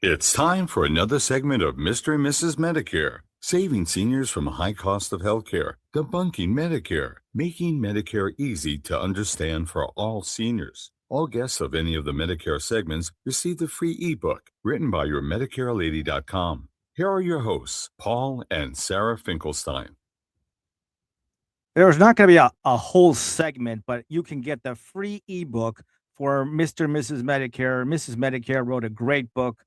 It's time for another segment of Mr. and Mrs. Medicare, saving seniors from a high cost of healthcare, debunking Medicare, making Medicare easy to understand for all seniors. All guests of any of the Medicare segments receive the free ebook written by your MedicareLady.com. Here are your hosts, Paul and Sarah Finkelstein. There's not going to be a whole segment, but you can get the free ebook for Mr. and Mrs. Medicare. Mrs. Medicare wrote a great book,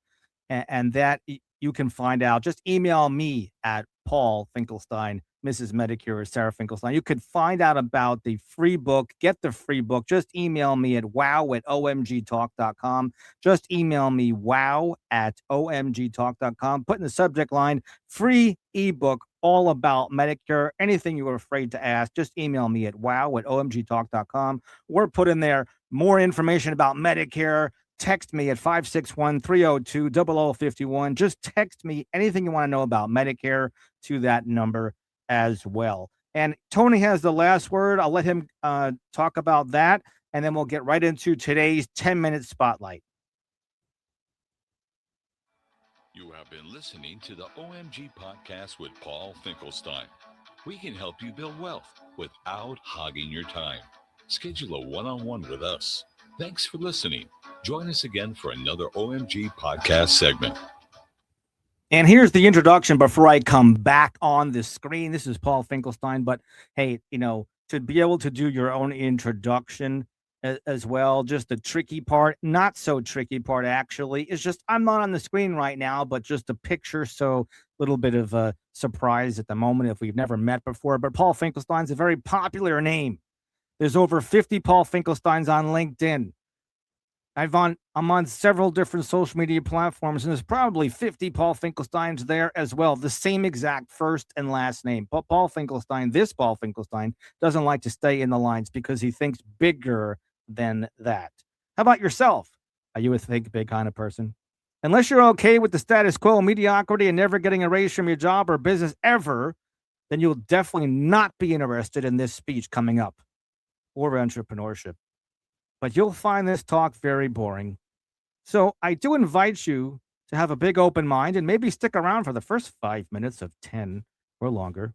and that you can find out. Just email me at Paul Finkelstein, Mrs. Medicare, or Sarah Finkelstein. You could find out about the free book, get the free book. Just email me at wow@omgtalk.com. Just email me wow@omgtalk.com. Put in the subject line, free ebook, all about Medicare. Anything you were afraid to ask, just email me at wow@omgtalk.com, or put in there more information about Medicare. Text me at 561-302-0051. Just text me anything you want to know about Medicare to that number as well. And Tony has the last word. I'll let him talk about that, and then we'll get right into today's 10-minute spotlight. You have been listening to the OMG Podcast with Paul Finkelstein. We can help you build wealth without hogging your time. Schedule a one-on-one with us. Thanks for listening. Join us again for another OMG Podcast segment. And here's the introduction before I come back on the screen. This is Paul Finkelstein, but hey, to be able to do your own introduction as well, just the tricky part, not so tricky part actually, is just I'm not on the screen right now, but just a picture, so a little bit of a surprise at the moment if we've never met before. But Paul Finkelstein's a very popular name. There's over 50 Paul Finkelsteins on LinkedIn. I'm on several different social media platforms, and there's probably 50 Paul Finkelsteins there as well. The same exact first and last name. But Paul Finkelstein, this Paul Finkelstein, doesn't like to stay in the lines because he thinks bigger than that. How about yourself? Are you a think big kind of person? Unless you're okay with the status quo, mediocrity, and never getting a raise from your job or business ever, then you'll definitely not be interested in this speech coming up, or entrepreneurship. But you'll find this talk very boring. So I do invite you to have a big open mind and maybe stick around for the first 5 minutes of 10 or longer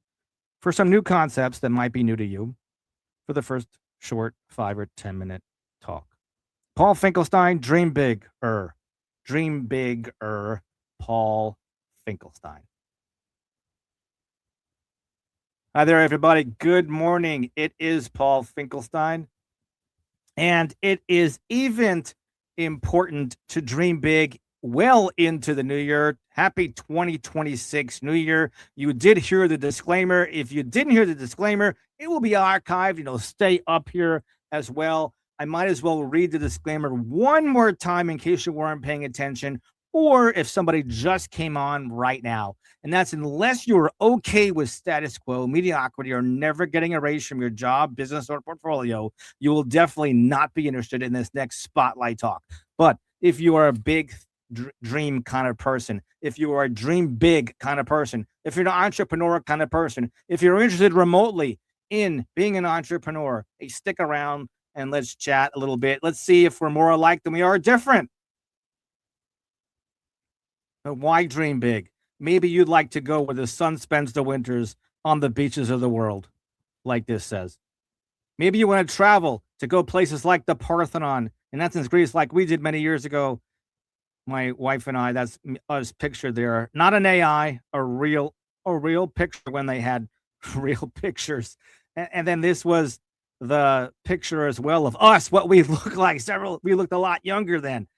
for some new concepts that might be new to you for the first short 5 or 10 minute talk. Paul Finkelstein, dream bigger. Dream bigger, Paul Finkelstein. Hi there, everybody. Good morning. It is Paul Finkelstein. And it is even important to dream big well into the new year. Happy 2026 New Year. You did hear the disclaimer. If you didn't hear the disclaimer, it will be archived. Stay up here as well. I might as well read the disclaimer one more time in case you weren't paying attention, or if somebody just came on right now. And that's unless you're okay with status quo, mediocrity, or never getting a raise from your job, business, or portfolio, you will definitely not be interested in this next spotlight talk. But if you are a big dream kind of person, if you are a dream big kind of person, if you're an entrepreneur kind of person, if you're interested remotely in being an entrepreneur, hey, stick around and let's chat a little bit. Let's see if we're more alike than we are different. But why dream big? Maybe you'd like to go where the sun spends the winters on the beaches of the world, like this says. Maybe you want to travel to go places like the Parthenon in Athens, Greece, like we did many years ago. My wife and I, that's us pictured there. Not an AI, a real picture when they had real pictures. And then this was the picture as well of us, what we look like. We looked a lot younger then.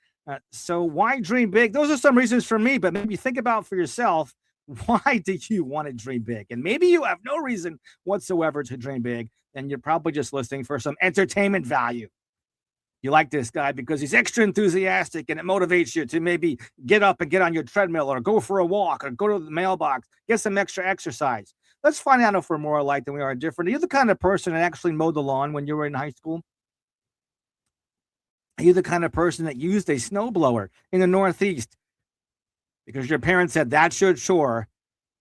So why dream big? Those are some reasons for me, but maybe think about for yourself, why do you want to dream big? And maybe you have no reason whatsoever to dream big, and you're probably just listening for some entertainment value. You like this guy because he's extra enthusiastic and it motivates you to maybe get up and get on your treadmill or go for a walk or go to the mailbox, get some extra exercise. Let's find out if we're more alike than we are different. Are you the kind of person that actually mowed the lawn when you were in high school? Are you the kind of person that used a snowblower in the Northeast because your parents said that's your chore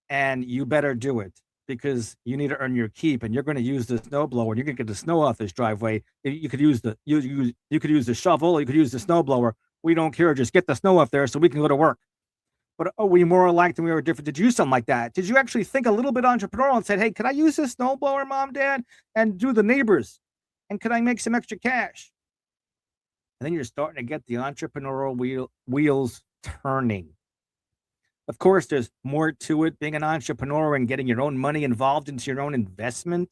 and you better do it because you need to earn your keep and you're going to use the snowblower and you're going to get the snow off this driveway? You could use you could use the shovel, or you could use the snowblower. We don't care. Just get the snow off there so we can go to work. but are we more alike than we are different? Did you something like that? Did you actually think a little bit entrepreneurial and said, hey, could I use this snowblower, mom, dad, and do the neighbors? And could I make some extra cash? And then you're starting to get the entrepreneurial wheels turning. Of course, there's more to it, being an entrepreneur and getting your own money involved into your own investment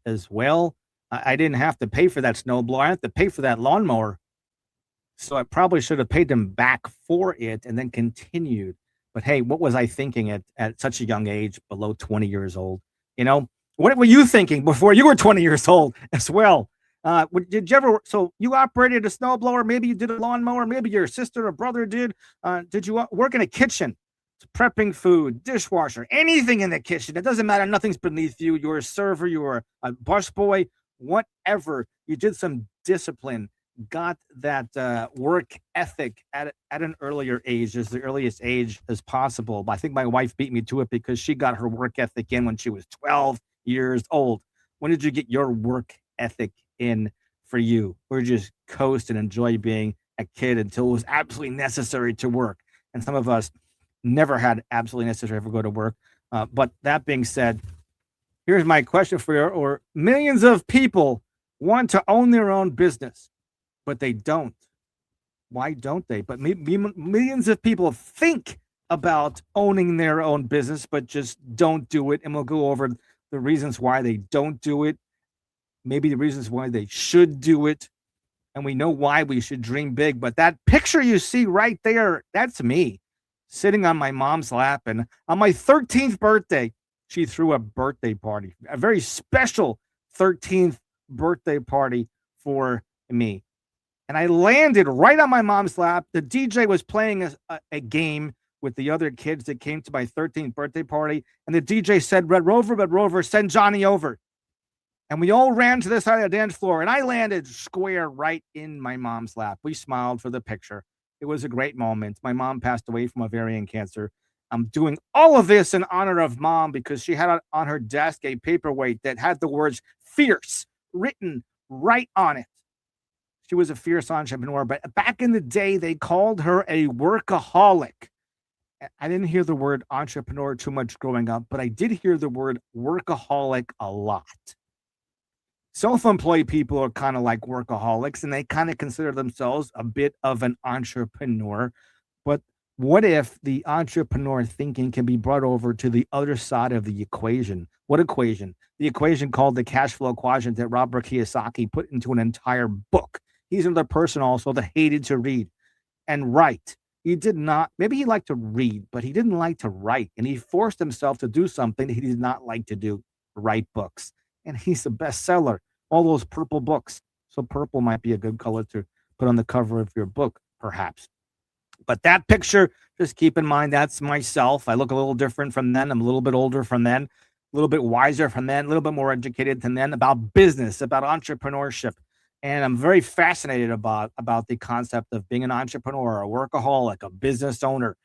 as well. I didn't have to pay for that snowblower. I have to pay for that lawnmower. So I probably should have paid them back for it and then continued. But hey, what was I thinking at such a young age, below 20 years old? You know, what were you thinking before you were 20 years old as well? Did you ever? So you operated a snowblower? Maybe you did a lawnmower. Maybe your sister or brother did. Did you work in a kitchen, prepping food, dishwasher, anything in the kitchen? It doesn't matter. Nothing's beneath you. You're a server. You're a busboy. Whatever. You did some discipline. Got that work ethic at an earlier age, as the earliest age as possible. But I think my wife beat me to it because she got her work ethic in when she was 12 years old. When did you get your work ethic in for you? Or just coast and enjoy being a kid until it was absolutely necessary to work? And some of us never had absolutely necessary to go to work. But that being said, here's my question for you. Or millions of people want to own their own business, but they don't. Why don't they? But millions of people think about owning their own business, but just don't do it. And we'll go over the reasons why they don't do it, maybe the reasons why they should do it. And we know why we should dream big. But that picture you see right there, that's me sitting on my mom's lap. And on my 13th birthday, she threw a birthday party, a very special 13th birthday party for me. And I landed right on my mom's lap. The DJ was playing a game with the other kids that came to my 13th birthday party. And the DJ said, Red Rover, send Johnny over. And we all ran to the side of the dance floor. And I landed square right in my mom's lap. We smiled for the picture. It was a great moment. My mom passed away from ovarian cancer. I'm doing all of this in honor of mom because she had on her desk a paperweight that had the words fierce written right on it. She was a fierce entrepreneur, but back in the day, they called her a workaholic. I didn't hear the word entrepreneur too much growing up, but I did hear the word workaholic a lot. Self-employed people are kind of like workaholics, and they kind of consider themselves a bit of an entrepreneur. But what if the entrepreneur thinking can be brought over to the other side of the equation? What equation? The equation called the cash flow quadrant that Robert Kiyosaki put into an entire book. He's another person also that hated to read and write. He did not, maybe he liked to read, but he didn't like to write. And he forced himself to do something that he did not like to do, write books. And he's a bestseller, all those purple books. So purple might be a good color to put on the cover of your book, perhaps. But that picture, just keep in mind, that's myself. I look a little different from then. I'm a little bit older from then, a little bit wiser from then, a little bit more educated than then about business, about entrepreneurship. And I'm very fascinated about the concept of being an entrepreneur, a workaholic, a business owner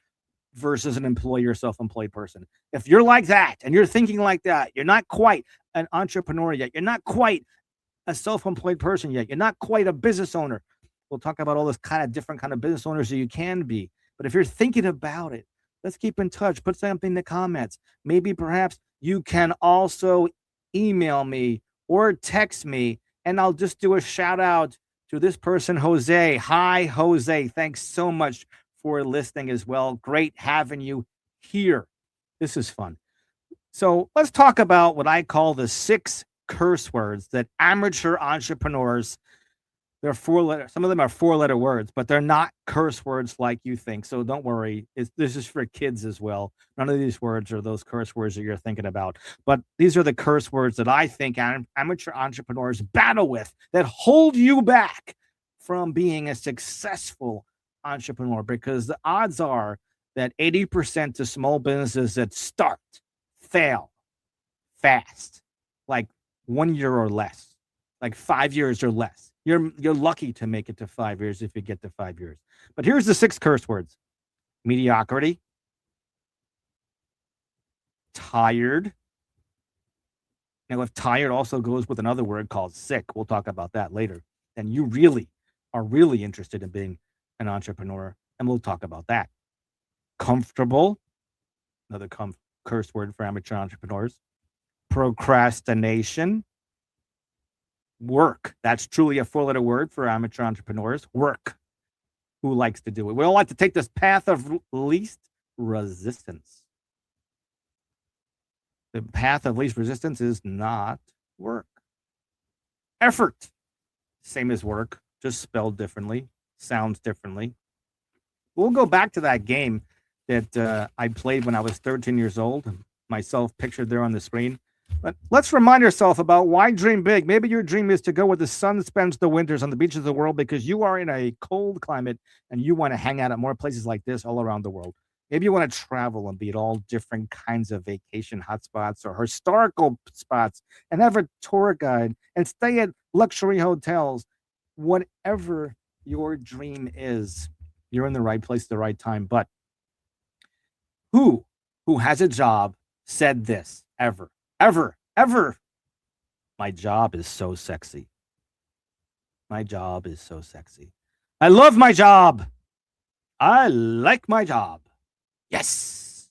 versus an employee or self-employed person. If you're like that and you're thinking like that, you're not quite an entrepreneur yet. You're not quite a self-employed person yet. You're not quite a business owner. We'll talk about all this kind of different kind of business owners that you can be. But if you're thinking about it, let's keep in touch. Put something in the comments. Maybe perhaps you can also email me or text me, and I'll just do a shout out to this person, Jose. Hi, Jose. Thanks so much for listening as well. Great having you here. This is fun. So let's talk about what I call the 6 curse words that amateur entrepreneurs, they're 4-letter, some of them are 4-letter words, but they're not curse words like you think. So don't worry. This is for kids as well. None of these words are those curse words that you're thinking about. But these are the curse words that I think amateur entrepreneurs battle with that hold you back from being a successful entrepreneur, because the odds are that 80% of small businesses that start fail fast, like 1 year or less, like 5 years or less. You're lucky to make it to 5 years if you get to 5 years. But here's the 6 curse words: mediocrity, tired. Now, if tired also goes with another word called sick, we'll talk about that later, then you really are really interested in being an entrepreneur, and we'll talk about that. comfortable, another curse word for amateur entrepreneurs, procrastination, work. That's truly a four-letter word for amateur entrepreneurs. Work. Who likes to do it? We all like to take this path of least resistance. The path of least resistance is not work. Effort. Same as work, just spelled differently, sounds differently. We'll go back to that game that I played when I was 13 years old, myself pictured there on the screen. But let's remind ourselves about why dream big. Maybe your dream is to go where the sun spends the winters on the beaches of the world because you are in a cold climate and you want to hang out at more places like this all around the world. Maybe you want to travel and be at all different kinds of vacation hotspots or historical spots and have a tour guide and stay at luxury hotels. Whatever your dream is, you're in the right place at the right time. But who has a job said this ever? Ever. My job is so sexy. My job is so sexy. I love my job. I like my job. Yes.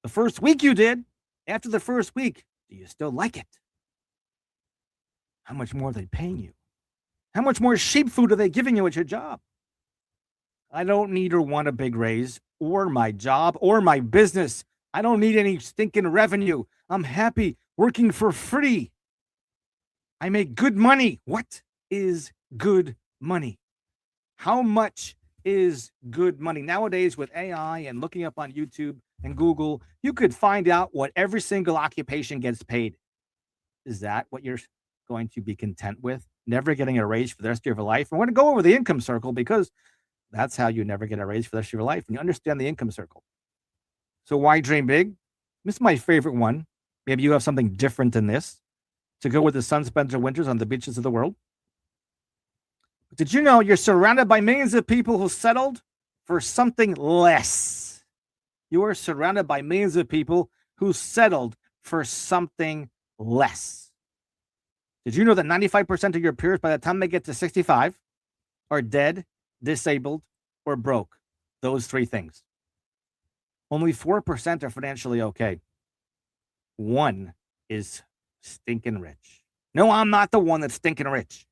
The first week you did. After the first week, do you still like it? How much more are they paying you? How much more sheep food are they giving you at your job? I don't need or want a big raise or my job or my business. I don't need any stinking revenue. I'm happy working for free. I make good money. What is good money? How much is good money? Nowadays, with AI and looking up on YouTube and Google, you could find out what every single occupation gets paid. Is that what you're going to be content with? Never getting a raise for the rest of your life? I want to go over the income circle because that's how you never get a raise for the rest of your life. And you understand the income circle. So why dream big? This is my favorite one. Maybe you have something different than this. To go where the sun spends their winters on the beaches of the world. But did you know you're surrounded by millions of people who settled for something less? You are surrounded by millions of people who settled for something less. Did you know that 95% of your peers, by the time they get to 65, are dead, disabled, or broke? Those three things. Only 4% are financially okay. 1 is stinking rich. No, I'm not the one that's stinking rich.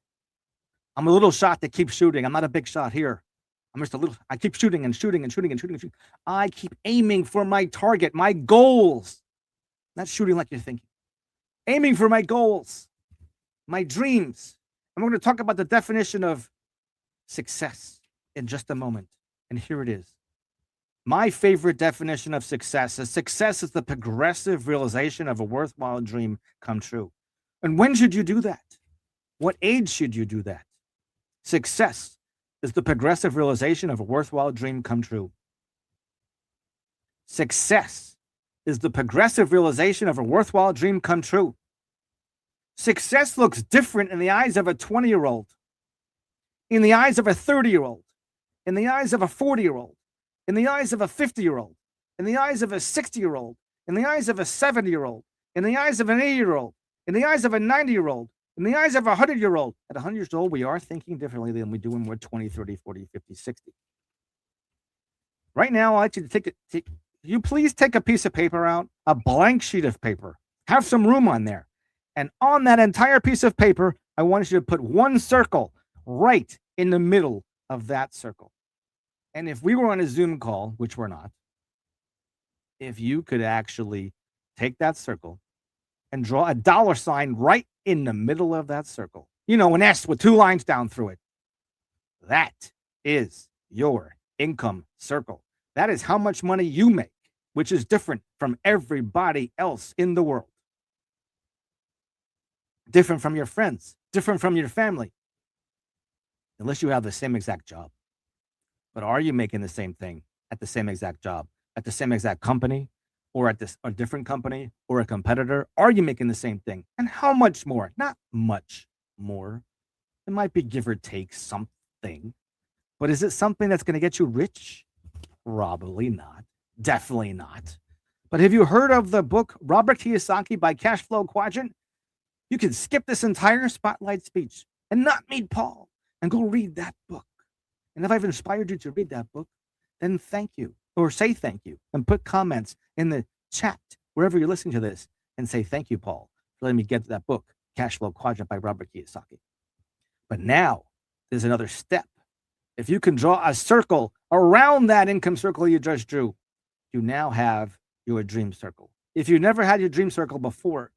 I'm a little shot that keeps shooting. I'm not a big shot here. I'm just a little, I keep shooting and shooting and shooting and shooting and shooting. I keep aiming for my target, my goals. Not shooting like you're thinking. Aiming for my goals, my dreams. I'm going to talk about the definition of success in just a moment. And here it is. My favorite definition of success is the progressive realization of a worthwhile dream come true. And when should you do that? What age should you do that? Success is the progressive realization of a worthwhile dream come true. Success is the progressive realization of a worthwhile dream come true. Success looks different in the eyes of a 20-year-old, in the eyes of a 30-year-old, in the eyes of a 40-year-old, in the eyes of a 50-year-old, in the eyes of a 60-year-old, in the eyes of a 70-year-old, in the eyes of an 80-year-old, in the eyes of a 90-year-old, in the eyes of a 100-year-old. At 100 years old, we are thinking differently than we do when we're 20, 30, 40, 50, 60. Right now, I'd like you to you please take a piece of paper out, a blank sheet of paper. Have some room on there. And on that entire piece of paper, I want you to put one circle right in the middle of that circle. And if we were on a Zoom call, which we're not, if you could actually take that circle and draw a dollar sign right in the middle of that circle, you know, an S with 2 lines down through it, that is your income circle. That is how much money you make, which is different from everybody else in the world. Different from your friends, different from your family, unless you have the same exact job. But are you making the same thing at the same exact job, at the same exact company, or at a different company or a competitor? Are you making the same thing? And how much more? Not much more. It might be give or take something. But is it something that's going to get you rich? Probably not. Definitely not. But have you heard of the book Robert Kiyosaki by Cash Flow Quadrant? You can skip this entire spotlight speech and not meet Paul and go read that book. And if I've inspired you to read that book, then thank you. or say thank you and put comments in the chat wherever you're listening to this and say thank you, Paul, for letting me get to that book, Cash Flow Quadrant by Robert Kiyosaki. But now there's another step. If you can draw a circle around that income circle you just drew, you now have your dream circle. If you never had your dream circle before,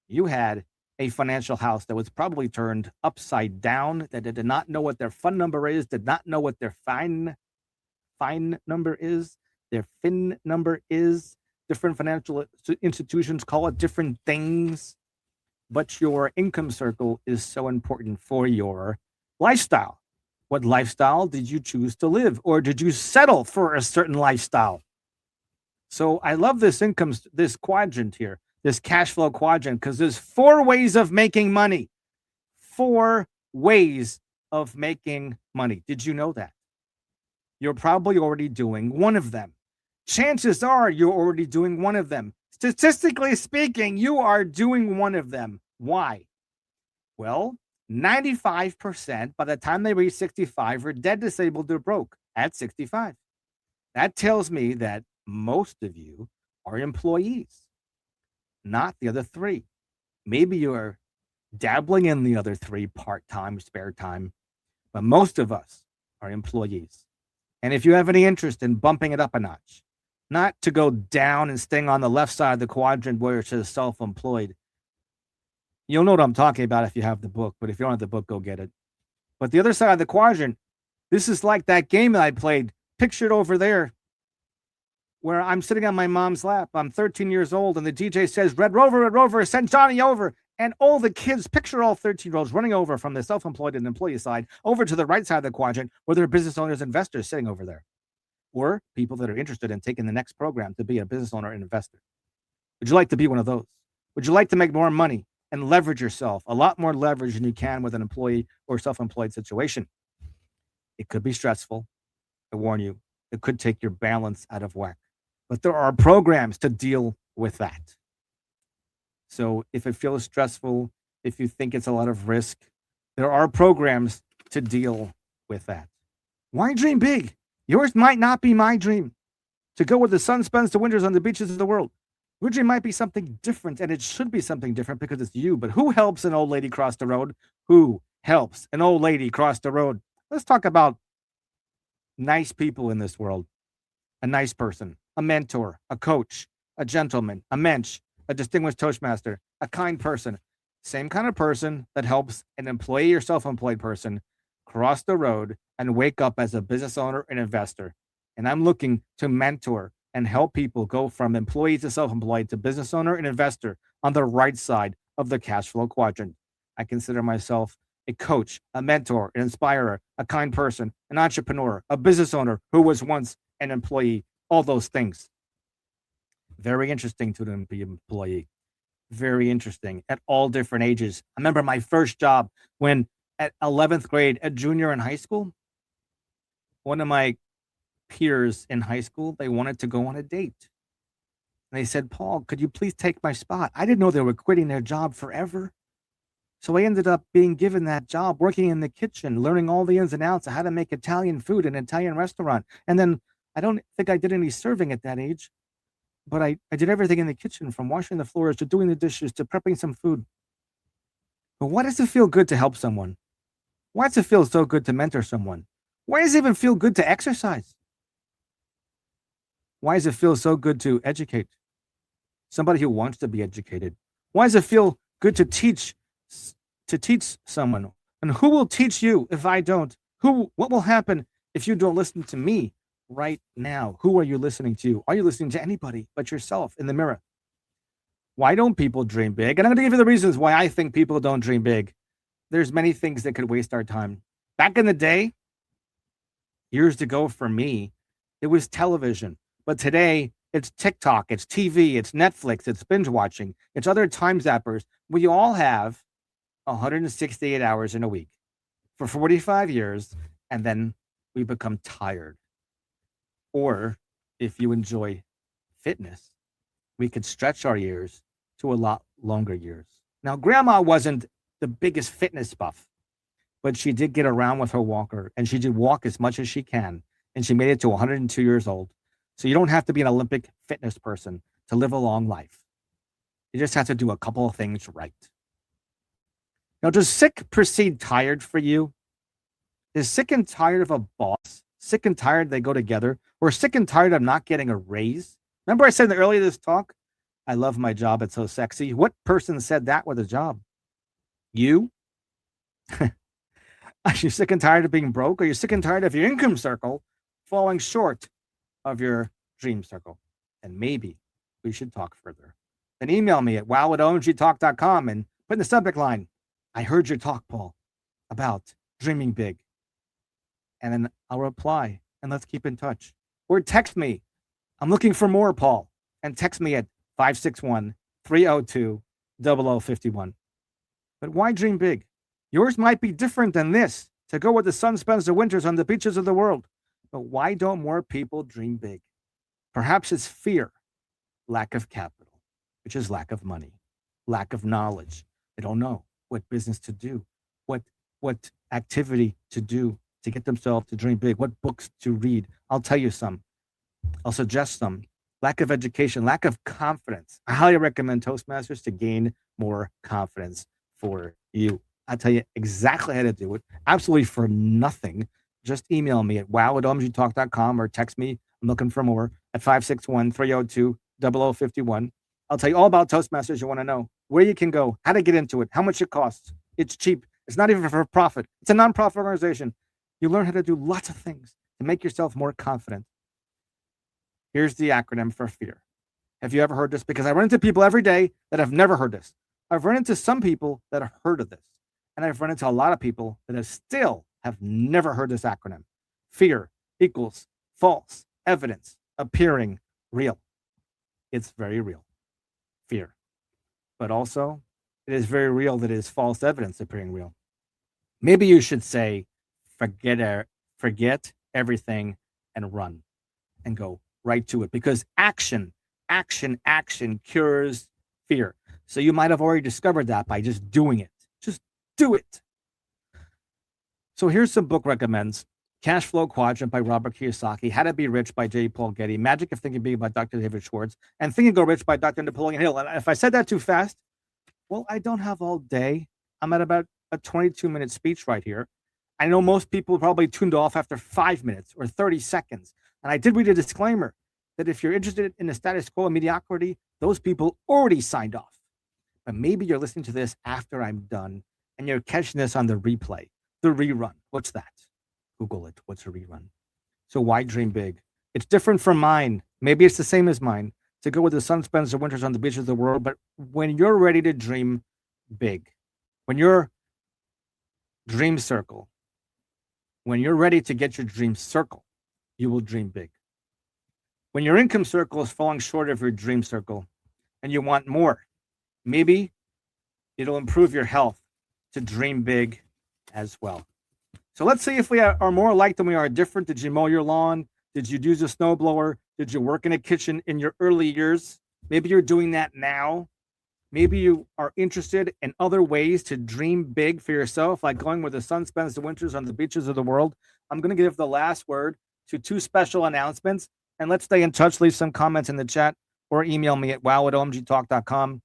you had a financial house that was probably turned upside down, that did not know what their fun number is, did not know what their fine number is, their fin number is. Different financial institutions call it different things, but your income circle is so important for your lifestyle. What lifestyle did you choose to live, or did you settle for a certain lifestyle? So I love this quadrant here, this cash flow quadrant, because there's 4 ways of making money. 4 ways of making money. Did you know that? You're probably already doing one of them. Chances are you're already doing one of them. Statistically speaking, you are doing one of them. Why? Well, 95% by the time they reach 65 are dead, disabled, or broke at 65. That tells me that most of you are employees, not the other 3. Maybe you're dabbling in the other 3 part-time, spare time, but most of us are employees. And if you have any interest in bumping it up a notch, not to go down and staying on the left side of the quadrant where it says self-employed, you'll know what I'm talking about if you have the book, but if you don't have the book, go get it. But the other side of the quadrant, this is like that game that I played, pictured over there, where I'm sitting on my mom's lap. I'm 13 years old, and the DJ says, Red Rover, send Johnny over. And all the kids, picture all 13-year-olds running over from the self-employed and employee side over to the right side of the quadrant where there are business owners, investors sitting over there, or people that are interested in taking the next program to be a business owner and investor. Would you like to be one of those? Would you like to make more money and leverage yourself, a lot more leverage than you can with an employee or self-employed situation? It could be stressful. I warn you, it could take your balance out of whack. But there are programs to deal with that. So if it feels stressful, if you think it's a lot of risk, there are programs to deal with that. Why dream big? Yours might not be my dream. To go where the sun spends the winters on the beaches of the world. Your dream might be something different, and it should be something different because it's you. But who helps an old lady cross the road? Who helps an old lady cross the road? Let's talk about nice people in this world. A nice person, a mentor, a coach, a gentleman, a mensch, a distinguished Toastmaster, a kind person. Same kind of person that helps an employee or self-employed person cross the road and wake up as a business owner and investor. And I'm looking to mentor and help people go from employee to self-employed to business owner and investor on the right side of the cash flow quadrant. I consider myself a coach, a mentor, an inspirer, a kind person, an entrepreneur, a business owner who was once an employee, all those things. Very interesting to be an employee. Very interesting at all different ages. I remember my first job when at 11th grade, a junior in high school, one of my peers in high school, they wanted to go on a date. And they said, Paul, could you please take my spot? I didn't know they were quitting their job forever. So I ended up being given that job, working in the kitchen, learning all the ins and outs of how to make Italian food in an Italian restaurant. And then I don't think I did any serving at that age, but I did everything in the kitchen, from washing the floors to doing the dishes to prepping some food. But why does it feel good to help someone? Why does it feel so good to mentor someone? Why does it even feel good to exercise? Why does it feel so good to educate somebody who wants to be educated? Why does it feel good to teach someone? And who will teach you if I don't? What will happen if you don't listen to me right now? Who are you listening to? Are you listening to anybody but yourself in the mirror? Why don't people dream big? And I'm going to give you the reasons why I think people don't dream big. There's many things that could waste our time. Back in the day, years ago for me, it was television. But today, it's TikTok, it's TV, it's Netflix, it's binge watching, it's other time zappers. We all have 168 hours in a week for 45 years, and then we become tired. Or if you enjoy fitness, we could stretch our years to a lot longer years. Now, Grandma wasn't the biggest fitness buff, but she did get around with her walker, and she did walk as much as she can, and she made it to 102 years old. So you don't have to be an Olympic fitness person to live a long life. You just have to do a couple of things right. Now, does sick precede tired for you? Is sick and tired of a boss? Sick and tired they go together? Or sick and tired of not getting a raise? Remember I said earlier this talk, I love my job, it's so sexy. What person said that with a job? You? Are you sick and tired of being broke? Are you sick and tired of your income circle falling short of your dream circle? And maybe we should talk further. Then email me at wow@omgtalk.com and put in the subject line, I heard your talk, Paul, about dreaming big. And then I'll reply and let's keep in touch. Or text me, I'm looking for more, Paul, and text me at 561-302-0051. But why dream big? Yours might be different than this, to go where the sun spends the winters on the beaches of the world. But why don't more people dream big? Perhaps it's fear, lack of capital, which is lack of money, lack of knowledge. They don't know what business to do, what activity to do to get themselves to dream big, what books to read. I'll tell you some. I'll suggest some. Lack of education, lack of confidence. I highly recommend Toastmasters to gain more confidence for you. I'll tell you exactly how to do it, absolutely for nothing. Just email me at wow@omgtalk.com or text me, I'm looking for more, at 561-302-0051. I'll tell you all about Toastmasters you want to know, where you can go, how to get into it, how much it costs. It's cheap. It's not even for profit. It's a nonprofit organization. You learn how to do lots of things to make yourself more confident. Here's the acronym for fear. Have you ever heard this? Because I run into people every day that have never heard this. I've run into some people that have heard of this. And I've run into a lot of people that have never heard this acronym. Fear equals false evidence appearing real. It's very real. Fear. But also, it is very real that it is false evidence appearing real. Maybe you should say, forget everything and run and go right to it, because action cures fear. So you might have already discovered that by just doing it. Just do it. So here's some book recommends. Cash Flow Quadrant by Robert Kiyosaki, How to Be Rich by J. Paul Getty, Magic of Thinking Big by Dr. David Schwartz, and Think and Go Rich by Dr. Napoleon Hill. And if I said that too fast, well, I don't have all day. I'm at about a 22-minute speech right here. I know most people probably tuned off after 5 minutes or 30 seconds. And I did read a disclaimer that if you're interested in the status quo and mediocrity, those people already signed off. But maybe you're listening to this after I'm done and you're catching this on the replay, the rerun. What's that? Google it. What's a rerun? So why dream big? It's different from mine. Maybe it's the same as mine. To go where the sun spends the winters on the beaches of the world. But when you're ready to dream big, when your dream circle, when you're ready to get your dream circle, you will dream big. When your income circle is falling short of your dream circle and you want more, maybe it'll improve your health to dream big as well. So let's see if we are more alike than we are different. Did you mow your lawn? Did you use a snowblower? Did you work in a kitchen in your early years? Maybe you're doing that now. Maybe you are interested in other ways to dream big for yourself, like going where the sun spends the winters on the beaches of the world. I'm going to give the last word to two special announcements. And let's stay in touch. Leave some comments in the chat or email me at wow@omgtalk.com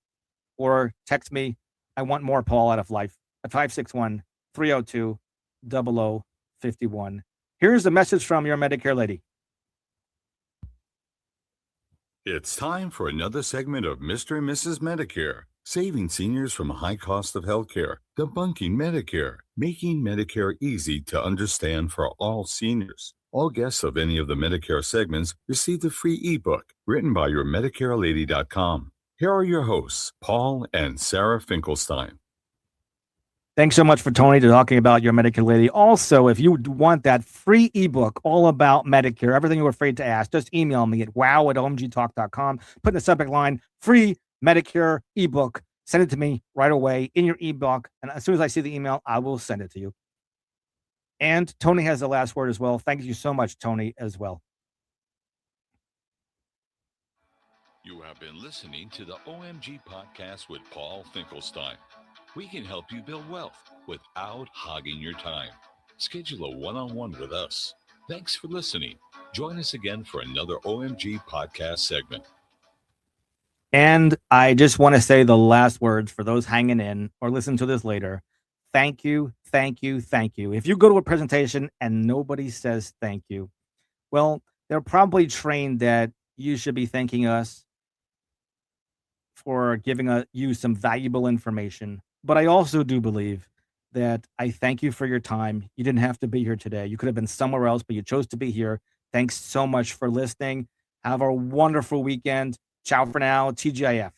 or text me, I want more Paul out of life, at 561-302-0051. Here's a message from your Medicare lady. It's time for another segment of Mr. and Mrs. Medicare, saving seniors from a high cost of healthcare, debunking Medicare, making Medicare easy to understand for all seniors. All guests of any of the Medicare segments received a free ebook written by yourmedicarelady.com. Here are your hosts, Paul and Sarah Finkelstein. Thanks so much for Tony talking about your Medicare lady. Also, if you want that free ebook all about Medicare, everything you were afraid to ask, just email me at wow@omgtalk.com. Put in the subject line, free Medicare ebook. Send it to me right away in your ebook. And as soon as I see the email, I will send it to you. And Tony has the last word as well. Thank you so much, Tony, as well. You have been listening to the OMG Podcast with Paul Finkelstein. We can help you build wealth without hogging your time. Schedule a one-on-one with us. Thanks for listening. Join us again for another OMG podcast segment. And I just want to say the last words for those hanging in or listen to this later. Thank you, thank you, thank you. If you go to a presentation and nobody says thank you, well, they're probably trained that you should be thanking us for giving you some valuable information. But I also do believe that I thank you for your time. You didn't have to be here today. You could have been somewhere else, but you chose to be here. Thanks so much for listening. Have a wonderful weekend. Ciao for now. TGIF.